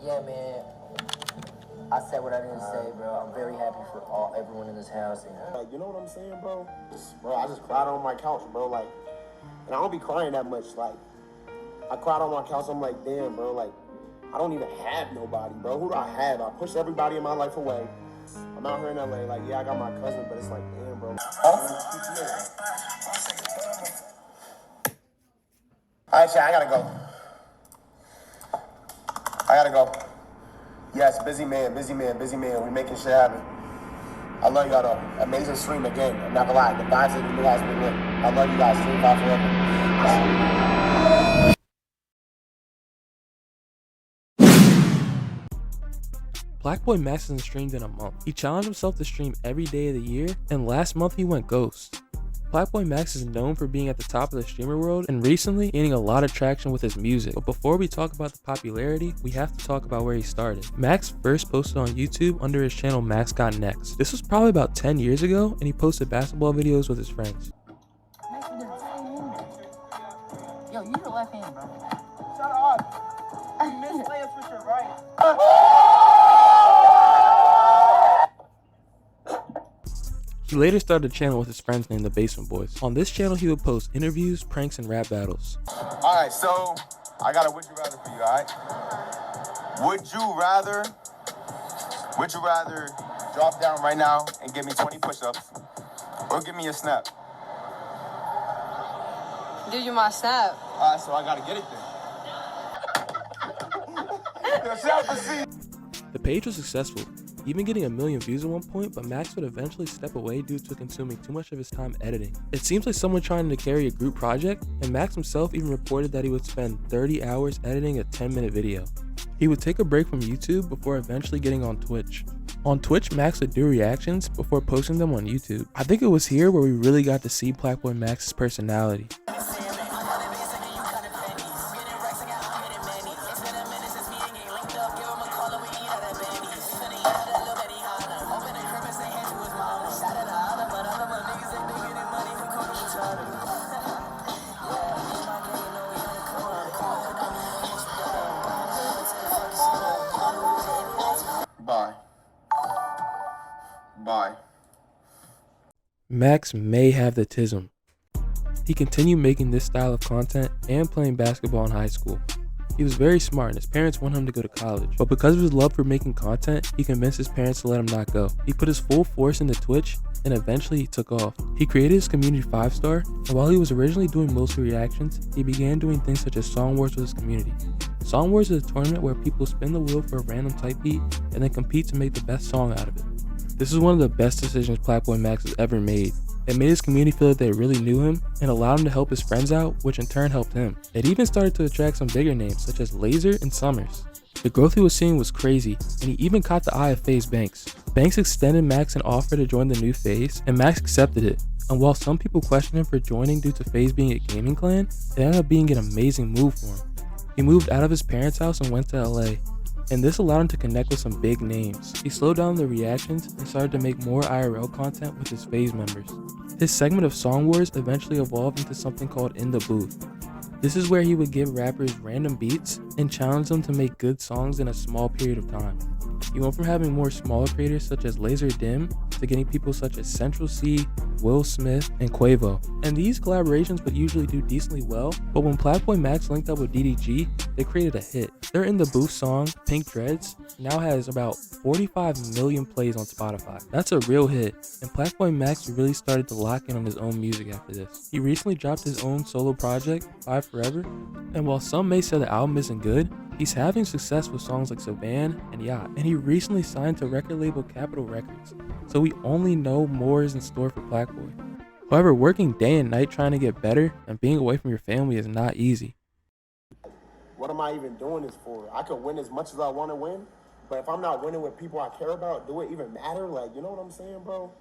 Yeah, man. I said what I didn't say, bro. I'm very happy for everyone in this house. And, like, you know what I'm saying, bro? Bro, I just cried on my couch, bro. Like, and I don't be crying that much. Like, I cried on my couch. I'm like, damn, bro. Like, I don't even have nobody, bro. Who do I have? I pushed everybody in my life away. I'm out here in LA. Like, yeah, I got my cousin, but it's like, damn, bro. Actually, I gotta go. Yes, busy man. We making shit happen. I love y'all though. Amazing stream again. I'm not gonna lie. The vibes of the new house been lit. I love you guys. Stream out forever. Plaqueboy Max hasn't streamed in a month. He challenged himself to stream every day of the year, and last month he went ghost. Plaqueboy Max is known for being at the top of the streamer world and recently gaining a lot of traction with his music. But before we talk about the popularity, we have to talk about where he started. Max first posted on YouTube under his channel Max Got Next. This was probably about 10 years ago, and he posted basketball videos with his friends. Yo, use your left hand, bro. Shut up. You missed layups with your right. He later started a channel with his friends named the Basement Boys. On this channel, he would post interviews, pranks, and rap battles. Alright, so I got a would you rather for you, alright? Would you rather drop down right now and give me 20 push-ups or give me a snap? Give you my snap. Alright, so I gotta get it then. The page was successful, even getting 1 million views at one point, but Max would eventually step away due to consuming too much of his time editing. It seems like someone trying to carry a group project, and Max himself even reported that he would spend 30 hours editing a 10-minute video. He would take a break from YouTube before eventually getting on Twitch. On Twitch, Max would do reactions before posting them on YouTube. I think it was here where we really got to see Plaqueboy Max's personality. Bye. Max may have the tism. He continued making this style of content and playing basketball in high school. He was very smart and his parents wanted him to go to college, but because of his love for making content, he convinced his parents to let him not go. He put his full force into Twitch and eventually he took off. He created his community 5-star, and while he was originally doing mostly reactions, he began doing things such as Song Wars with his community. Song Wars is a tournament where people spin the wheel for a random type beat and then compete to make the best song out of it. This is one of the best decisions Plaqueboy Max has ever made. It made his community feel that they really knew him and allowed him to help his friends out, which in turn helped him. It even started to attract some bigger names such as Laser and Summers. The growth he was seeing was crazy, and he even caught the eye of FaZe Banks. Banks extended Max an offer to join the new FaZe, and Max accepted it. And while some people questioned him for joining due to FaZe being a gaming clan, it ended up being an amazing move for him. He moved out of his parents' house and went to LA. And this allowed him to connect with some big names. He slowed down the reactions and started to make more IRL content with his FaZe members. His segment of Song Wars eventually evolved into something called In the Booth. This is where he would give rappers random beats and challenge them to make good songs in a small period of time. He went from having more smaller creators such as Laser Dim to getting people such as Central C, Will Smith, and Quavo. And these collaborations would usually do decently well, but when Plaqueboy Max linked up with DDG, they created a hit. Their In the Booth song, Pink Dreads, now has about 45 million plays on Spotify. That's a real hit, and Plaqueboy Max really started to lock in on his own music after this. He recently dropped his own solo project, Five Forever, and while some may say the album isn't good, he's having success with songs like Savan and Yacht, and he recently signed to record label Capitol Records, so we only know more is in store for Plaqueboy. However, working day and night trying to get better and being away from your family is not easy. What am I even doing this for? I could win as much as I want to win, but if I'm not winning with people I care about, do it even matter? Like, you know what I'm saying, bro?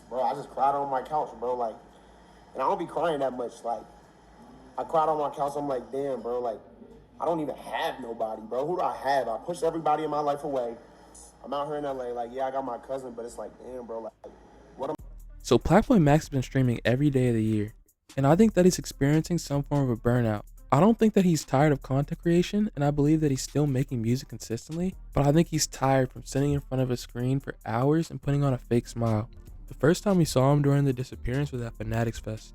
Bro, I just cried on my couch, bro, like, and I don't be crying that much, like, I cried on my couch, I'm like, damn, bro, like, I don't even have nobody, bro. Who do I have? I pushed everybody in my life away. I'm out here in LA, like, yeah, I got my cousin, but it's like, damn, bro, like, what am So Plaqueboy Max has been streaming every day of the year, and I think that he's experiencing some form of a burnout. I don't think that he's tired of content creation, and I believe that he's still making music consistently, but I think he's tired from sitting in front of a screen for hours and putting on a fake smile. The first time we saw him during the disappearance was at Fanatics Fest.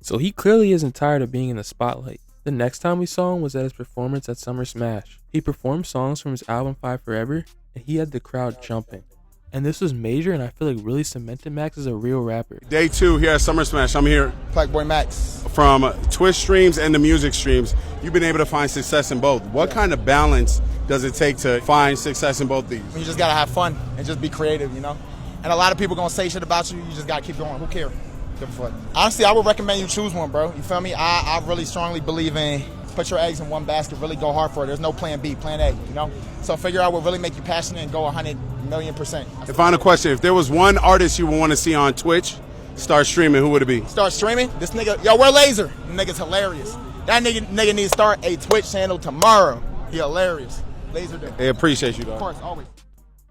So he clearly isn't tired of being in the spotlight. The next time we saw him was at his performance at Summer Smash. He performed songs from his album 5 Forever, and he had the crowd jumping. And this was major, and I feel like really cemented Max as a real rapper. Day 2 here at Summer Smash. I'm here. PlaqueBoy Max. From Twitch streams and the music streams, you've been able to find success in both. What kind of balance does it take to find success in both these? You just gotta have fun and just be creative, you know? And a lot of people gonna say shit about you, you just gotta keep going. Who cares? Give a fuck. Honestly, I would recommend you choose one, bro. You feel me? I really strongly believe in put your eggs in one basket, really go hard for it. There's no plan B, plan A, you know? So figure out what really make you passionate and go 100,000,000%. And final question, if there was one artist you would want to see on Twitch start streaming, who would it be? Start streaming? This nigga, yo, we're Laser. The nigga's hilarious. That nigga needs to start a Twitch channel tomorrow. He hilarious. Laser dude. They appreciate you, Of dog. course, always.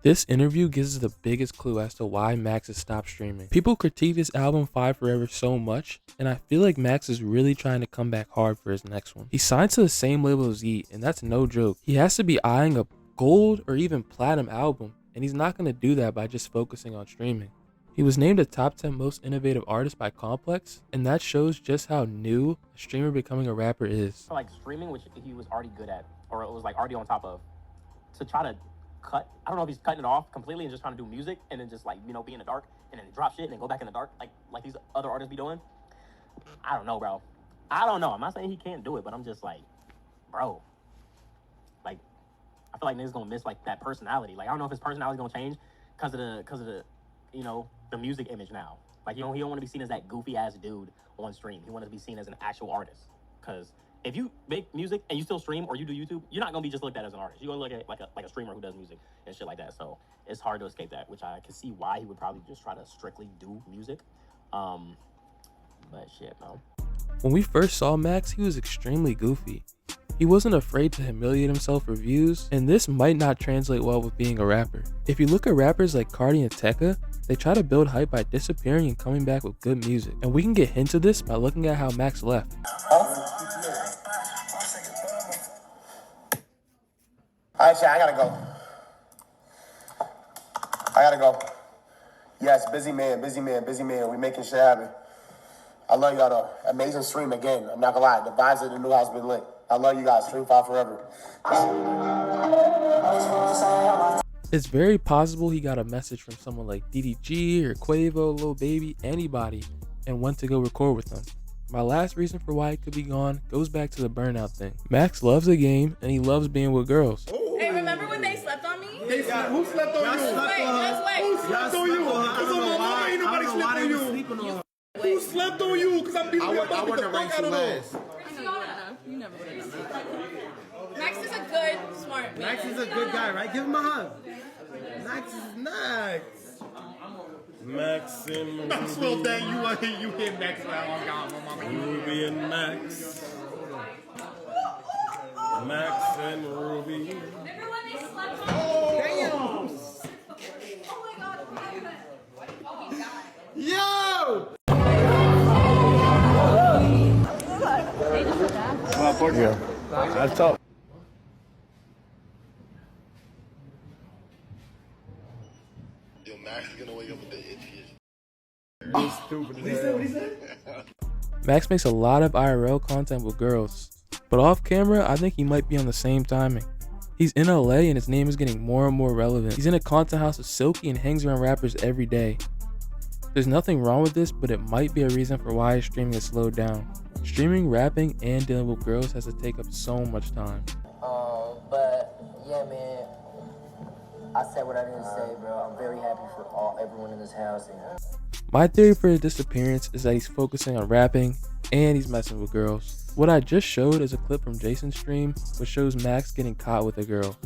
This interview gives us the biggest clue as to why Max has stopped streaming. People critique his album 5 Forever so much, and I feel like Max is really trying to come back hard for his next one. He signed to the same label as Yeet, and that's no joke. He has to be eyeing a gold or even platinum album, and he's not going to do that by just focusing on streaming. He was named a top 10 most innovative artist by Complex, and that shows just how new a streamer becoming a rapper is. Like streaming, which he was already good at, or it was like already on top of, to try to cut, I don't know if he's cutting it off completely and just trying to do music and then just like, you know, be in the dark and then drop shit and then go back in the dark like these other artists be doing. I don't know, bro. I don't know. I'm not saying he can't do it, but I'm just like, bro, like, I feel like niggas gonna miss like that personality. Like, I don't know if his personality gonna change because of the, you know, the music image now. Like, you know, he don't want to be seen as that goofy ass dude on stream. He wants to be seen as an actual artist. Because if you make music and you still stream or you do YouTube, you're not gonna be just looked at as an artist. You're gonna look at like a streamer who does music and shit like that. So it's hard to escape that, which I can see why he would probably just try to strictly do music. But shit, no. When we first saw Max, he was extremely goofy. He wasn't afraid to humiliate himself for views, and this might not translate well with being a rapper. If you look at rappers like Cardi and Tekka, they try to build hype by disappearing and coming back with good music. And we can get hints of this by looking at how Max left. Alright, I gotta go. Yes, busy man. We making shit happen. I love y'all though. Amazing stream again. I'm not gonna lie. The vibes of the new house been lit. I love you guys. Stream 5 Forever. It's very possible he got a message from someone like DDG or Quavo, Lil Baby, anybody, and went to go record with them. My last reason for why he could be gone goes back to the burnout thing. Max loves the game and he loves being with girls. Hey, remember when they slept on me? Who slept on you? Just wait. Who slept on you? Because on my mama ain't nobody slept on you. Who slept on you? Because I'm beating your butt with the fuck out of those. You never would have done that. Max is a good, smart man. Max is a good guy, right? Give him a hug. Max is nice. Max and Ruby. I swear, dang, you hit Max now. Oh, God, my mama. Ruby and Max. Max and Ruby. Remember when they slept on me? Damn. Oh my God, what happened? Oh, he died. Yo! Yeah, that's tough. Yo, Max is gonna wake up with the itchiest. What he said? Max makes a lot of IRL content with girls, but off camera, I think he might be on the same timing. He's in LA and his name is getting more and more relevant. He's in a content house with Silky and hangs around rappers every day. There's nothing wrong with this, but it might be a reason for why his streaming has slowed down. Streaming, rapping, and dealing with girls has to take up so much time. But yeah, man, I said what I didn't say, bro. I'm very happy for everyone in this house. And My theory for his disappearance is that he's focusing on rapping and he's messing with girls. What I just showed is a clip from Jason's stream, which shows Max getting caught with a girl.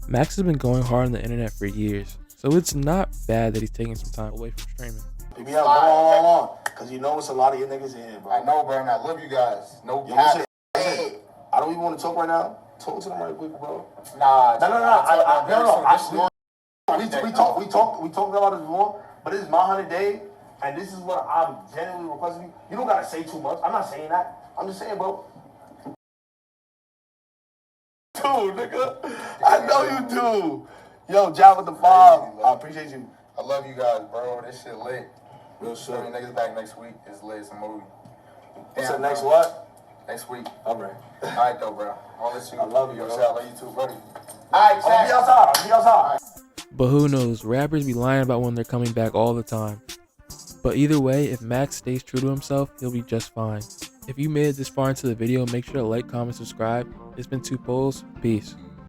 Max has been going hard on the internet for years, so it's not bad that he's taking some time away from streaming. Maybe hold on. Because you know it's a lot of your niggas in here, bro. I know, bro, and I love you guys. No cap. Hey, I don't even want to talk right now. Talk to them right quick, bro. No. We talked about this before, but this is my 100 day, and this is what I'm genuinely requesting you. You don't gotta say too much. I'm not saying that. I'm just saying, bro. Dude, nigga, I know you do. Yo, Jack with the 5. I appreciate you. I love you guys, bro. This shit lit. Real shit. Niggas back next week. It's lit. It's a movie. What's the next what? Next week. All right. All right, though, bro. I'll let you. I love you, Yo, bro. I love you too, buddy. All right, I'll be outside. I'll be outside. But who knows, rappers be lying about when they're coming back all the time. But either way, if Max stays true to himself, he'll be just fine. If you made it this far into the video, make sure to like, comment, subscribe. It's been 2 Poles. Peace.